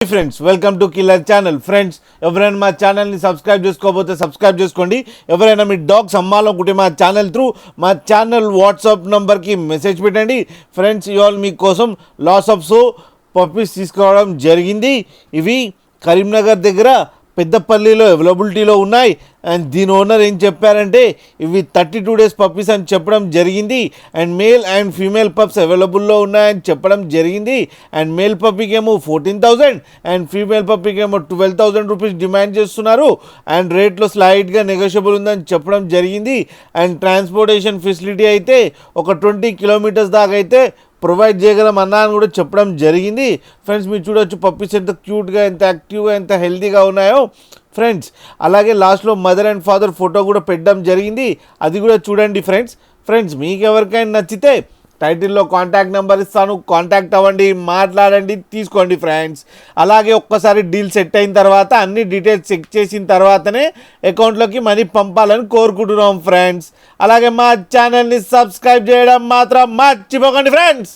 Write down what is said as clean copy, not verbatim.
Friends welcome to killer channel. Friends ఎవరైనా మా ఛానల్ని సబ్స్క్రైబ్ చేసుకోకపోతే సబ్స్క్రైబ్ చేసుకోండి. ఎవరైనా మీ డాగ్స్ అమ్మాలనుకుంటే మా ఛానల్ త్రూ మా ఛానల్ వాట్సాప్ నెంబర్కి మెసేజ్ పెట్టండి. ఫ్రెండ్స్ ఇవాళ మీకోసం లాస్ ఆఫ్ సో పప్పీస్ తీసుకోవడం జరిగింది. ఇవి కరీంనగర్ దగ్గర పెద్దపల్లిలో అవైలబిలిటీలో ఉన్నాయి. అండ్ దీని ఓనర్ ఏం చెప్పారంటే ఇవి 32 days పప్పీస్ అని చెప్పడం జరిగింది. And male and female pups అవైలబుల్లో ఉన్నాయని చెప్పడం జరిగింది. అండ్ మేల్ పప్పీకి ఏమో 14,000 అండ్ ఫీమేల్ పప్పీకి ఏమో 12,000 రూపీస్ డిమాండ్ చేస్తున్నారు. అండ్ రేట్లో స్లైడ్గా నెగోషియబుల్ ఉందని చెప్పడం జరిగింది. అండ్ ట్రాన్స్పోర్టేషన్ ఫెసిలిటీ అయితే ఒక 20 kilometers దాకా అయితే ప్రొవైడ్ చేయగలం అన్నా అని కూడా చెప్పడం జరిగింది. ఫ్రెండ్స్ మీరు చూడొచ్చు పప్పీస్ ఎంత క్యూట్గా, ఎంత యాక్టివ్గా, ఎంత హెల్తీగా ఉన్నాయో ఫ్రెండ్స్. అలాగే లాస్ట్లో మదర్ అండ్ ఫాదర్ ఫోటో కూడా పెట్టడం జరిగింది, అది కూడా చూడండి ఫ్రెండ్స్ మీకు ఎవరికైనా నచ్చితే టైటిల్లో కాంటాక్ట్ నెంబర్ ఇస్తాను, కాంటాక్ట్ అవ్వండి, మాట్లాడండి, తీసుకోండి ఫ్రెండ్స్. అలాగే ఒక్కసారి డీల్ సెట్ అయిన తర్వాత అన్ని డీటెయిల్స్ చెక్ చేసిన తర్వాతనే అకౌంట్లోకి మనీ పంపాలని కోరుకుంటున్నాం ఫ్రెండ్స్. అలాగే మా ఛానల్ని సబ్స్క్రైబ్ చేయడం మాత్రం మర్చిపోకండి ఫ్రెండ్స్.